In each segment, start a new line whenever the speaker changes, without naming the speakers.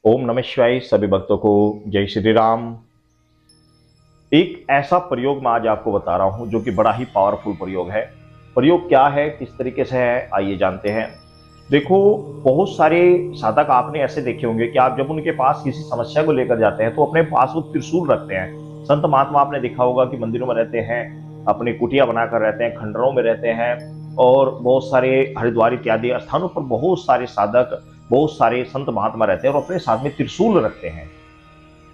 ओम नमः शिवाय। सभी भक्तों को जय श्री राम। एक ऐसा प्रयोग मैं आज आपको बता रहा हूं जो कि बड़ा ही पावरफुल प्रयोग है। प्रयोग क्या है, किस तरीके से है, आइए जानते हैं। देखो, बहुत सारे साधक आपने ऐसे देखे होंगे कि आप जब उनके पास किसी समस्या को लेकर जाते हैं तो अपने पास वो त्रिशूल रखते हैं। संत महात्मा आपने देखा होगा कि मंदिरों में रहते हैं, अपनी कुटिया बनाकर रहते हैं, खंडरों में रहते हैं, और बहुत सारे हरिद्वार इत्यादि स्थानों पर बहुत सारे साधक, बहुत सारे संत महात्मा रहते हैं और अपने साथ में त्रिशूल रखते हैं।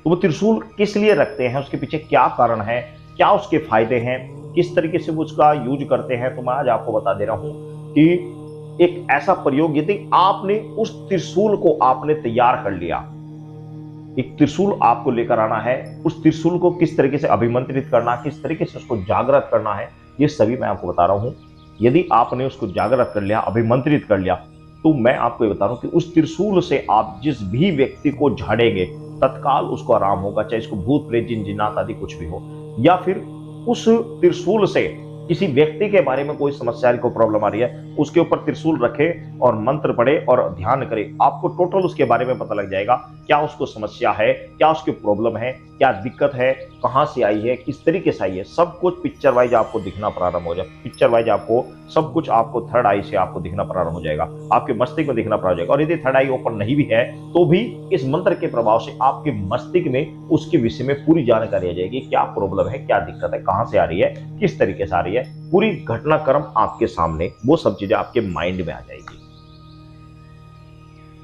तो वो त्रिशूल किस लिए रखते हैं, उसके पीछे क्या कारण है, क्या उसके फायदे हैं, किस तरीके से वो उसका यूज करते हैं, तो मैं आज आपको बता दे रहा हूं कि एक ऐसा प्रयोग, यदि आपने उस त्रिशूल को आपने तैयार कर लिया, एक त्रिशूल आपको लेकर आना है, उस त्रिशूल को किस तरीके से अभिमंत्रित करना, किस तरीके से उसको जागृत करना है, ये सभी मैं आपको बता रहा हूं। यदि आपने उसको जागृत कर लिया, अभिमंत्रित कर लिया, तो मैं आपको ये बता रहा हूं कि उस त्रिशूल से आप जिस भी व्यक्ति को झाड़ेंगे तत्काल उसको आराम होगा, चाहे इसको भूत प्रेत जिन जिन्नात आदि कुछ भी हो। या फिर उस त्रिशूल से किसी व्यक्ति के बारे में कोई समस्या को प्रॉब्लम आ रही है, उसके ऊपर त्रिशूल रखे और मंत्र पढ़े और ध्यान करे, आपको टोटल उसके बारे में पता लग जाएगा। क्या उसको समस्या है, क्या उसकी प्रॉब्लम है, क्या दिक्कत है, कहां से आई है, किस तरीके से आई है, सब कुछ पिक्चर वाइज आपको दिखना प्रारंभ हो जाए। पिक्चर वाइज आपको सब कुछ, आपको थर्ड आई से आपको दिखना प्रारंभ हो जाएगा, आपके मस्तिष्क में दिखना प्रारंभ हो जाएगा। और यदि थर्ड आई ओपन नहीं भी है तो भी इस मंत्र के प्रभाव से आपके मस्तिष्क में उसके विषय में पूरी जानकारी आ जाएगी। क्या प्रॉब्लम है, क्या दिक्कत है, कहां से आ रही है, किस तरीके से आ रही है, पूरी घटनाक्रम आपके सामने, वो सब चीजें आपके माइंड में आ जाएगी।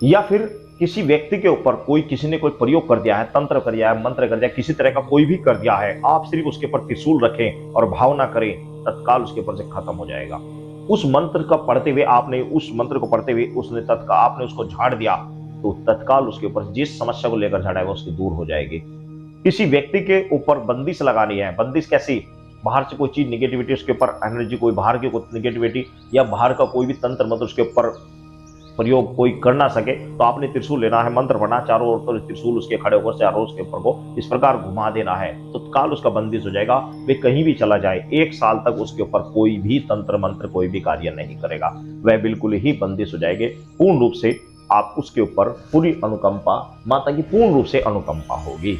या फिर किसी व्यक्ति के ऊपर कोई, किसी ने कोई प्रयोग कर दिया है, तंत्र कर दिया है, मंत्र कर दिया है, किसी तरह का कोई भी कर दिया है, आप सिर्फ उसके ऊपर त्रिशूल रखें और भावना करें, तत्काल उसके ऊपर से खत्म हो जाएगा। उस मंत्र का पढ़ते हुए, आपने उस मंत्र को पढ़ते हुए उसने तत्काल आपने उसको झाड़ दिया, तो तत्काल उसके ऊपर जिस समस्या को लेकर झाड़ा है वो उसकी दूर हो जाएगी। किसी व्यक्ति के ऊपर बंदिश लगानी है, बंदिश कैसी, बाहर से कोई चीज निगेटिविटी, उसके ऊपर एनर्जी, कोई बाहर की कोई निगेटिविटी या बाहर का कोई भी तंत्र मंत्र उसके ऊपर प्रयोग कोई कर ना सके, तो आपने त्रिशूल लेना है, मंत्र पढ़ना, चारों ओर तो त्रिशूल उसके खड़े होकर चारों उसके ऊपर को इस प्रकार घुमा देना है, तो तत्काल उसका बंदिश हो जाएगा। वे कहीं भी चला जाए, 1 साल तक उसके ऊपर कोई भी तंत्र मंत्र कोई भी कार्य नहीं करेगा, वह बिल्कुल ही बंदिश हो जाएंगे। पूर्ण रूप से आप उसके ऊपर पूरी अनुकंपा, माता की पूर्ण रूप से अनुकंपा होगी।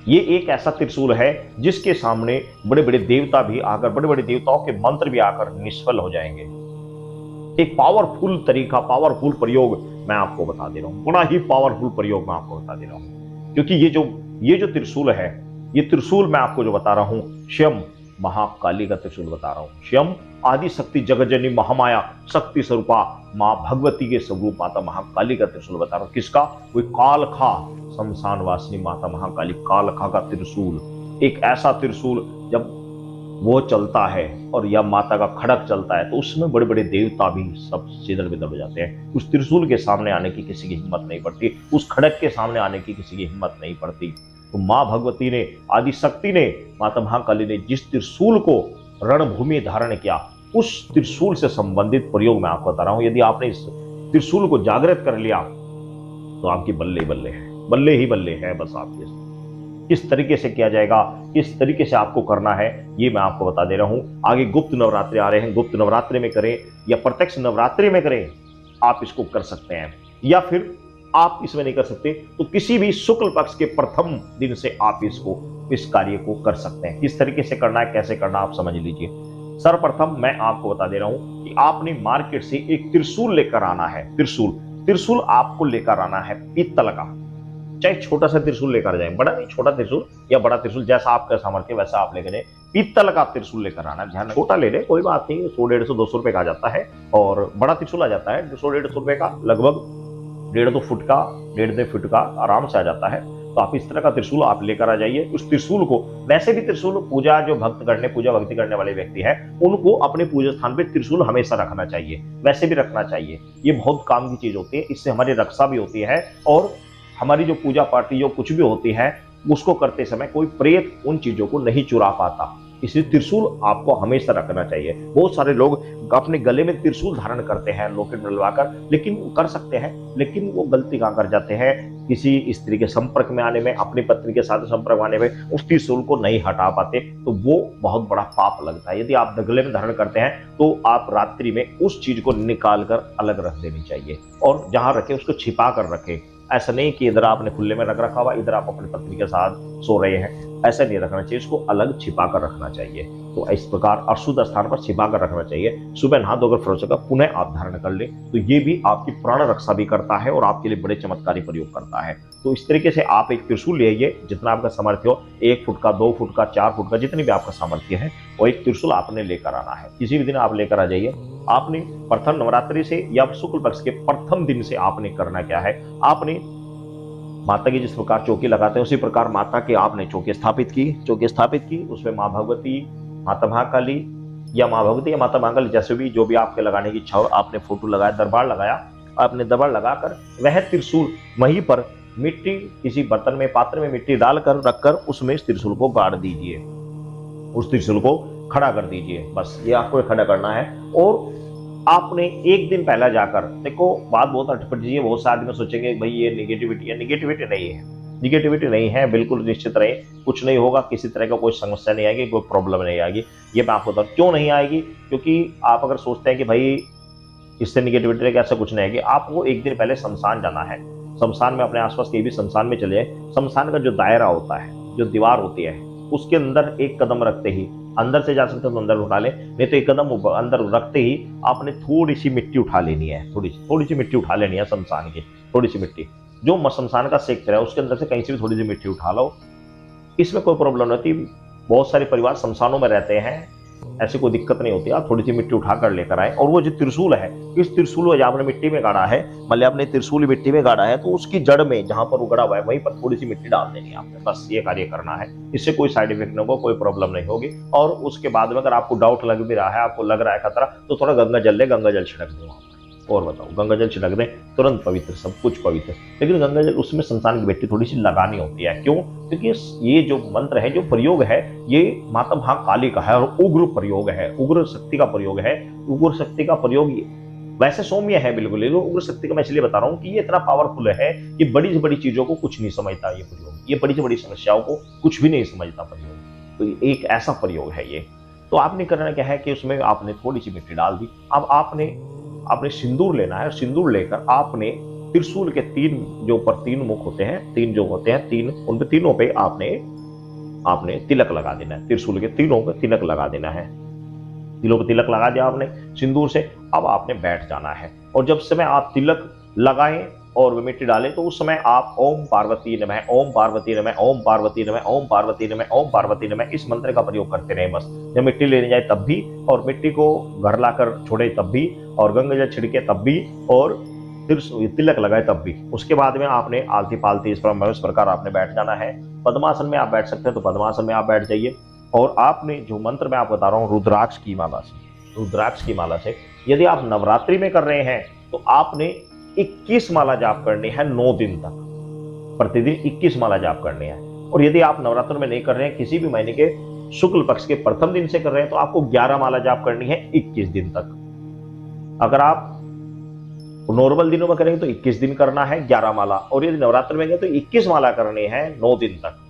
ये एक ऐसा त्रिशूल है जिसके सामने बड़े बड़े देवता भी आकर, बड़े बड़े देवताओं के मंत्र भी आकर निष्फल हो जाएंगे। एक पावरफुल तरीका, पावरफुल प्रयोग मैं आपको बता दे रहा हूं, बड़ा ही पावरफुल प्रयोग मैं आपको बता दे रहा हूं। क्योंकि ये जो त्रिशूल है, ये त्रिशूल मैं आपको जो बता रहा हूं, स्वयं महाकाली का त्रिशूल बता रहा हूं। स्वयं आदि शक्ति जगजननी महामाया शक्ति स्वरूपा मां भगवती के स्वरूप माता महाकाली का त्रिशूल बता रहा हूं। किसका? कोई कालखा शमशान वासिनी माता महाकाली, कालखा का त्रिशूल। एक ऐसा त्रिशूल जब वो चलता है और या माता का खड़क चलता है तो उसमें बड़े बड़े देवता भी सब सिदड़ बिदड़ हो जाते हैं। उस त्रिशूल के सामने आने की किसी की हिम्मत नहीं पड़ती, उस खड़क के सामने आने की किसी की हिम्मत नहीं पड़ती। तो मां भगवती ने, आदि शक्ति ने, माता महाकाली ने जिस त्रिशूल को रणभूमि धारण किया, उस त्रिशूल से संबंधित प्रयोग मैं आपको बता रहा हूं। यदि आपने इस त्रिशूल को जागृत कर लिया तो आपकी बल्ले बल्ले है, बल्ले ही बल्ले है बस आपके। किस तरीके से किया जाएगा, किस तरीके से आपको करना है, ये मैं आपको बता दे रहा हूं। आगे गुप्त नवरात्रि आ रहे हैं, गुप्त नवरात्रि में करें या प्रत्यक्ष नवरात्रि में करें, आप इसको कर सकते हैं। या फिर आप इसमें नहीं कर सकते तो किसी भी शुक्ल पक्ष के प्रथम दिन से आप इस कार्य को कर सकते हैं। किस तरीके से करना है, कैसे करना, आप समझ लीजिए। सर्वप्रथम मैं आपको बता दे रहा हूं कि आपने मार्केट से एक त्रिशूल लेकर आना है। त्रिशूल आपको लेकर आना है पीतल का, चाहे छोटा सा त्रिशूल लेकर जाए, बड़ा नहीं, छोटा त्रिशूल या बड़ा त्रिशूल, जैसा आपका सामर्थ्य वैसा आप लेकर जाए। पीतल का त्रिशूल लेकर आना, ध्यान, छोटा ले ले कोई बात नहीं, 100, 150, 200 रुपए का आ जाता है, और बड़ा त्रिशूल आ जाता है 100, 150 रुपए का, लगभग 1.5-2 फुट का, 1.5 फुट का आराम से आ जाता है। तो आप इस तरह का त्रिशूल आप लेकर आ जाइए। उस त्रिशूल को, वैसे भी त्रिशूल पूजा, जो पूजा भक्ति करने वाले व्यक्ति हैं, उनको अपने पूजा स्थान पे त्रिशूल हमेशा रखना चाहिए, वैसे भी रखना चाहिए। ये बहुत काम की चीज होती है, इससे हमारी रक्षा भी होती है, और हमारी जो पूजा पाठी जो कुछ भी होती है उसको करते समय कोई प्रेत उन चीजों को नहीं चुरा पाता। इसलिए त्रिशूल आपको हमेशा रखना चाहिए। बहुत सारे लोग अपने गले में त्रिशूल धारण करते हैं लॉकेट डलवाकर, लेकिन कर सकते हैं, लेकिन वो गलती कहां कर जाते हैं, किसी स्त्री के संपर्क में आने में, अपनी पत्नी के साथ संपर्क में आने में उस त्रिशूल को नहीं हटा पाते, तो वो बहुत बड़ा पाप लगता है। यदि आप गले में धारण करते हैं तो आप रात्रि में उस चीज को निकाल कर अलग रख देनी चाहिए, और जहां रखें उसको छिपा कर रखें। ऐसा नहीं कि इधर आपने खुले में रख रखा हुआ, इधर आप अपनी पत्नी के साथ सो रहे हैं, ऐसा नहीं रखना चाहिए। इसको अलग छिपा कर रखना चाहिए। तो इस प्रकार अशुद्ध स्थान पर छिपा कर रखना चाहिए। सुबह नहा धोकर फ्रेश होकर पुनः आप धारण कर ले, तो ये भी आपकी प्राण रक्षा भी करता है और आपके लिए बड़े चमत्कारी प्रयोग करता है। तो इस तरीके से आप एक त्रिशूल ले आइए, जितना आपका सामर्थ्य हो, 1 फुट का, 2 फुट का, 4 फुट का, जितनी भी आपका सामर्थ्य है, वो एक त्रिशूल आपने लेकर आना है। किसी भी दिन आप लेकर आ जाइए। आपने प्रथम नवरात्रि से या शुक्ल पक्ष के प्रथम दिन से आपने करना क्या है, आपने माता की जिस प्रकार चौकी लगाते हैं उसी प्रकार माता के आपने चौकी स्थापित की। उसमें माँ भगवती, माता महाकाली या माँ भगवती या माता महाकाली, जैसे भी जो भी आपके लगाने की इच्छा हो, आपने फोटो लगाया, दरबार लगाया, आपने दरबार लगाकर वह त्रिशूल वहीं पर मिट्टी, किसी बर्तन में, पात्र में मिट्टी डालकर रखकर उसमें इस त्रिशूल को गाड़ दीजिए, उस त्रिशूल को खड़ा कर दीजिए। बस ये आपको खड़ा करना है। और आपने एक दिन पहले जाकर, देखो बात बहुत अटपट जी है, बहुत से आदमी सोचेंगे भाई ये निगेटिविटी है, निगेटिविटी नहीं है, निगेटिविटी नहीं है, बिल्कुल निश्चित रहे, कुछ नहीं होगा, किसी तरह का कोई समस्या नहीं आएगी, कोई प्रॉब्लम नहीं आएगी। ये मैं आपको बताऊं क्यों नहीं आएगी, क्योंकि आप अगर सोचते हैं कि भाई इससे निगेटिविटी रहेगी, ऐसा कुछ नहीं आएगी। आपको एक दिन पहले शमशान जाना है, शमशान में अपने आसपास कहीं भी शमशान में चले जाए, शमशान का जो दायरा होता है, जो दीवार होती है, उसके अंदर एक कदम रखते ही, अंदर से जा सकते हो तो अंदर उठा ले, नहीं तो एक कदम अंदर रखते ही आपने थोड़ी सी मिट्टी उठा लेनी है, थोड़ी सी मिट्टी उठा लेनी है शमशान की, थोड़ी सी मिट्टी जो शमशान का सेक्टर है उसके अंदर से कहीं से भी थोड़ी सी मिट्टी उठा लो। इसमें कोई प्रॉब्लम नहीं होती, बहुत सारे परिवार शमशानों में रहते हैं, ऐसी कोई दिक्कत नहीं होती। आप थोड़ी सी मिट्टी उठा कर लेकर आए, और वो जो त्रिशूल है, इस त्रिशूल को आपने मिट्टी में गाड़ा है, मतलब आपने त्रिशूल मिट्टी में गाड़ा है, तो उसकी जड़ में जहां पर उगड़ा हुआ है वहीं पर थोड़ी सी मिट्टी डाल देनी है आपने, बस ये कार्य करना है। इससे कोई साइड इफेक्ट नहीं होगा, कोई प्रॉब्लम नहीं होगी। और उसके बाद में अगर आपको डाउट लग भी रहा है, आपको लग रहा है खतरा, तो थोड़ा गंगा जल ले, गंगा जल छिड़क दो और बताओ, गंगा जल छिड़क दें, तुरंत पवित्र, सब कुछ पवित्र। लेकिन गंगा जल उसमें शमशान की मिट्टी थोड़ी सी लगानी होती है, क्यों? क्योंकि ये जो मंत्र है, जो प्रयोग है, ये माता महाकाली का है और उग्र प्रयोग है, उग्र शक्ति का प्रयोग है। उग्र शक्ति का प्रयोग वैसे सौम्य है बिल्कुल, लेकिन उग्र शक्ति का मैं इसलिए बता रहा हूँ कि ये इतना पावरफुल है कि बड़ी से बड़ी चीजों को कुछ नहीं समझता ये प्रयोग, ये बड़ी से बड़ी समस्याओं को कुछ भी नहीं समझता प्रयोग। तो एक ऐसा प्रयोग है ये। तो आपने करना क्या है कि उसमें आपने थोड़ी सी मिट्टी डाल दी। अब आपने सिंदूर लेना है, और सिंदूर लेकर आपने त्रिशूल के जो ऊपर 3 मुख होते हैं, 3 जो होते हैं, 3, उन पे तीनों पे आपने तिलक लगा देना है। त्रिशूल के तीनों पे तिलक लगा देना है। तिलों पे तिलक लगा दिया आपने सिंदूर से। अब आपने बैठ जाना है, और जब समय आप तिलक लगाएं और मिट्टी डालें, तो उस समय आप ओम पार्वती नमः, ओम पार्वती नमः, ओम पार्वती नमः, ओम पार्वती नमः, ओम पार्वती नमः, इस मंत्र का प्रयोग करते रहें बस। जब मिट्टी लेने जाए तब भी, और मिट्टी को घर लाकर छोड़े तब भी, और गंगा जल छिड़के तब भी, और तिलक लगाए तब भी। उसके बाद में आपने आलती पालती इस प्रकार आपने बैठ जाना है। पद्मासन में आप बैठ सकते हैं तो पद्मासन में आप बैठ जाइए। और आपने जो मंत्र मैं आपको बता रहा हूँ, रुद्राक्ष की माला से यदि आप नवरात्रि में कर रहे हैं तो आपने 21 माला जाप करनी है 9 दिन तक, प्रतिदिन 21 माला जाप करनी है। और यदि आप नवरात्र में नहीं कर रहे हैं, किसी भी महीने के शुक्ल पक्ष के प्रथम दिन से कर रहे हैं, तो आपको 11 माला जाप करनी है 21 दिन तक। अगर आप नॉर्मल दिनों में करेंगे तो 21 दिन करना है 11 माला, और यदि नवरात्र में गए तो 21 माला करनी है 9 दिन तक।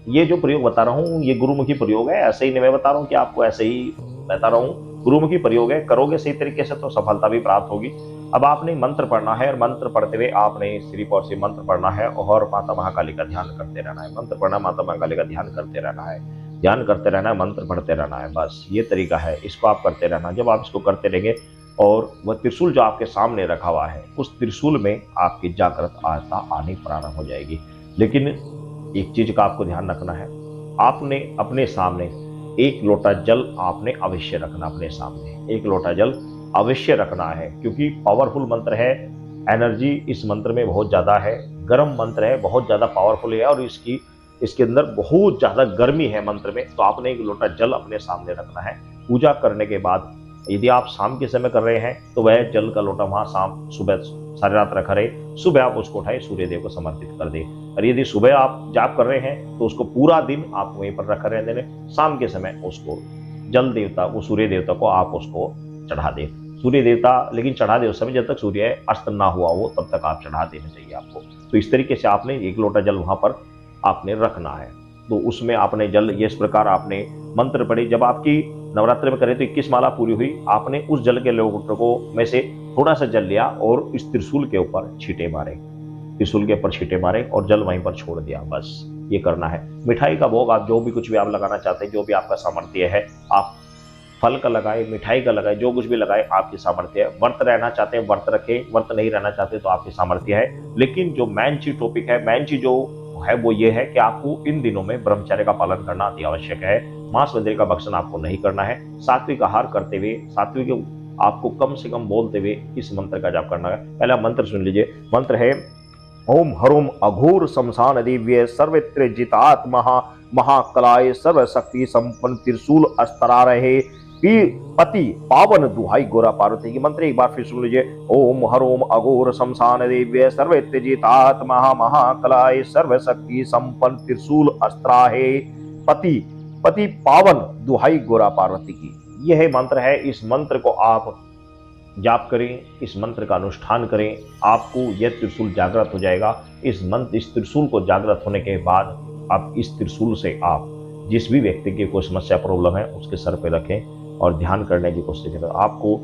ये जो प्रयोग बता रहा हूँ ये गुरुमुखी प्रयोग है, ऐसे ही नहीं मैं बता रहा हूँ कि आपको ऐसे ही बता रहा हूँ, गुरुमुखी प्रयोग है। करोगे सही तरीके से तो सफलता भी प्राप्त होगी। अब आपने मंत्र पढ़ना है, और मंत्र पढ़ते हुए आपने श्री पौर से मंत्र पढ़ना है और माता महाकाली का ध्यान करते रहना है। मंत्र पढ़ना, माता महाकाली का ध्यान करते रहना है, ध्यान करते रहना है, मंत्र पढ़ते रहना है, बस ये तरीका है। इसको आप करते रहना। जब आप इसको करते रहेंगे और वह त्रिशूल जो आपके सामने रखा हुआ है, उस त्रिशूल में आपकी जागृत आत्मा आनी प्रारंभ हो जाएगी। लेकिन एक चीज का आपको ध्यान रखना है, आपने अपने सामने 1 लोटा जल आपने अवश्य रखना, अपने सामने 1 लोटा जल अवश्य रखना है, क्योंकि पावरफुल मंत्र है। एनर्जी इस मंत्र में बहुत ज्यादा है, गर्म मंत्र है, बहुत ज्यादा पावरफुल है, और इसके अंदर बहुत ज्यादा गर्मी है मंत्र में। तो आपने 1 लोटा जल अपने सामने रखना है। पूजा करने के बाद यदि आप शाम के समय कर रहे हैं तो वह जल का लोटा वहां शाम सुबह सारी रात रखा रहे, सुबह आप उसको उठाए सूर्य देव को समर्पित कर दे। और यदि सुबह आप जाप कर रहे हैं तो उसको पूरा दिन आप वहीं पर रखा रहने दें। शाम के समय उसको जल देवता, वो सूर्य देवता को आप उसको चढ़ा दें। सूर्य देवता लेकिन चढ़ा दे उस समय जब तक सूर्य अस्त ना हुआ हो, तब तक आप चढ़ा देना चाहिए आपको। तो इस तरीके से आपने 1 लोटा जल वहां पर आपने रखना है। तो उसमें आपने जल, ये इस प्रकार आपने मंत्र पढ़े। जब आपकी नवरात्रि में करें तो 21 माला पूरी हुई, आपने उस जल के लोटों को में से थोड़ा सा जल लिया और इस त्रिशूल के ऊपर छींटे मारे। त्रिशूल के ऊपर छींटे मारे और जल वहीं पर छोड़ दिया, बस ये करना है। मिठाई का भोग आप जो भी कुछ भी आप लगाना चाहते हैं, जो भी आपका सामर्थ्य है, आप फल का लगाए, मिठाई का लगाए, जो कुछ भी लगाए, आपकी सामर्थ्य है। व्रत रहना चाहते हैं व्रत रखें, व्रत नहीं रहना चाहते तो आपकी सामर्थ्य है। लेकिन जो मेन चीज टॉपिक है, मेन चीज जो है वो ये है कि आपको इन दिनों में ब्रह्मचर्य का पालन करना अति आवश्यक है। मांस वगैरह का भक्षण आपको नहीं करना है। सात्विक आहार करते हुए, सात्विक आपको कम से कम बोलते हुए इस मंत्र का जाप करना है। पहला मंत्र सुन लीजिए। मंत्र है ओम हरुम अघोर शमशान दिव्य सर्वत्र जितात्मा महाकलाय सर्वशक्ति संपन्न त्रिशूल अस्त्रा रहे पति पावन दुहाई गोरा पार्वती की। मंत्र एक बार फिर सुन लीजिए। ओम हरोम अघोर शमशान दिव्य सर्वत्र जितात्मा महाकलाय सर्वशक्ति संपन्न त्रिशूल अस्त्रा है पति पति पावन दुहाई गोरा पार्वती की। यह मंत्र है। इस मंत्र को आप जाप करें, इस मंत्र का अनुष्ठान करें, आपको यह त्रिशूल जागृत हो जाएगा। इस त्रिशूल को जागृत होने के बाद आप इस त्रिशूल से आप जिस भी व्यक्ति की कोई समस्या प्रॉब्लम है उसके सर पे रखें और ध्यान करने की कोशिश करें। आपको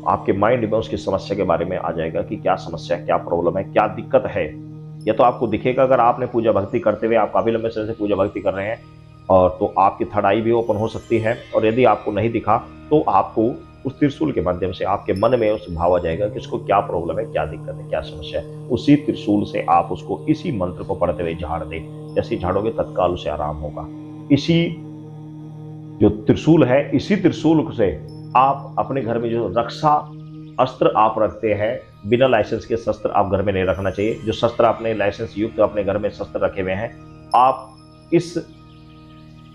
आपके माइंड में उसकी समस्या के बारे में आ जाएगा कि क्या समस्या, क्या प्रॉब्लम है, क्या दिक्कत है। या तो आपको दिखेगा अगर आपने पूजा भक्ति करते हुए आप काफी लंबे समय से पूजा भक्ति कर रहे हैं और तो आपकी थर्ड आई भी ओपन हो सकती है। और यदि आपको नहीं दिखा तो आपको उस त्रिशूल के माध्यम से आपके मन में उस भाव आ जाएगा कि उसको क्या प्रॉब्लम है, क्या दिक्कत है, क्या समस्या है। उसी त्रिशूल से आप उसको इसी मंत्र को पढ़ते हुए झाड़ दें। जैसे झाड़ोगे तत्काल उसे आराम होगा। इसी जो त्रिशूल है, इसी त्रिशूल से आप अपने घर में जो रक्षा अस्त्र आप रखते हैं, बिना लाइसेंस के शस्त्र आप घर में नहीं रखना चाहिए। जो शस्त्र आपने लाइसेंस युक्त अपने घर में शस्त्र रखे हुए हैं, आप इस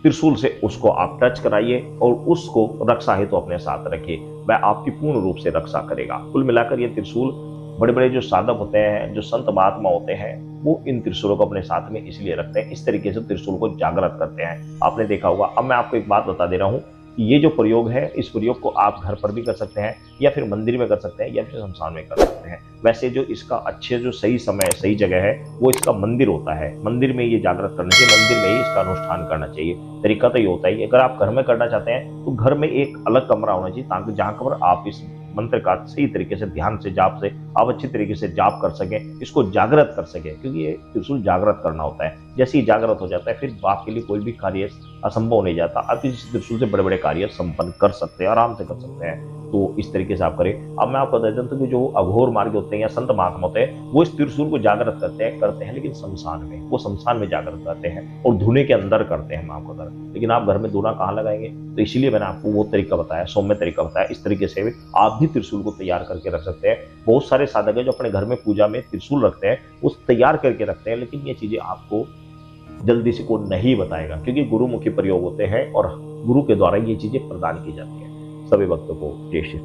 त्रिशूल से उसको आप टच कराइए और उसको रक्षा हेतु अपने साथ रखिए। वह आपकी पूर्ण रूप से रक्षा करेगा। कुल मिलाकर ये त्रिशूल बड़े बड़े जो साधक होते हैं, जो संत महात्मा होते हैं, वो इन त्रिशूलों को अपने साथ में इसलिए रखते हैं, इस तरीके से त्रिशूल को जागृत करते हैं। आपने देखा होगा। अब मैं आपको एक बात बता दे रहा हूँ कि ये जो प्रयोग है, इस प्रयोग को आप घर पर भी कर सकते हैं या फिर मंदिर में कर सकते हैं या फिर शमशान में कर सकते हैं। वैसे जो इसका अच्छे जो सही समय सही जगह है वो इसका मंदिर होता है। मंदिर में ये जागृत करना चाहिए, मंदिर में ही इसका अनुष्ठान करना चाहिए। तरीका तो ये होता है। अगर आप घर में करना चाहते हैं तो घर में एक अलग कमरा होना चाहिए ताकि जहां पर आप इस मंत्र का सही तरीके से ध्यान से जाप से आप अच्छी तरीके से जाप कर सकें, इसको जागृत कर सकें। क्योंकि ये त्रिशूल जागृत करना होता है। जैसे ही जागृत हो जाता है फिर आपके लिए कोई भी कार्य असंभव नहीं जाता। आप इस त्रिशूल से बड़े बड़े कार्य संपन्न कर सकते हैं, आराम से कर सकते हैं। तो इस तरीके से आप करें। अब मैं आपको बता देता हूं कि जो अघोर मार्ग होते हैं या संत महात्मा होते हैं वो इस त्रिशूल को जागृत करते हैं लेकिन शमशान में, वो शमशान में जागृत करते हैं और धुने के अंदर करते हैं। मैं आपको बता, लेकिन आप घर में धुना कहाँ लगाएंगे? तो इसीलिए मैंने आपको वो तरीका बताया, सौम्य तरीका बताया। इस तरीके से भी आप भी त्रिशूल को तैयार करके रख सकते हैं। बहुत सारे साधक है जो अपने घर में पूजा में त्रिशूल रखते हैं, उस तैयार करके रखते हैं, लेकिन ये चीजें आपको जल्दी से कोई नहीं बताएगा क्योंकि गुरुमुखी प्रयोग होते हैं और गुरु के द्वारा ये चीजें प्रदान की जाती है। सभी भक्तों को जय श्री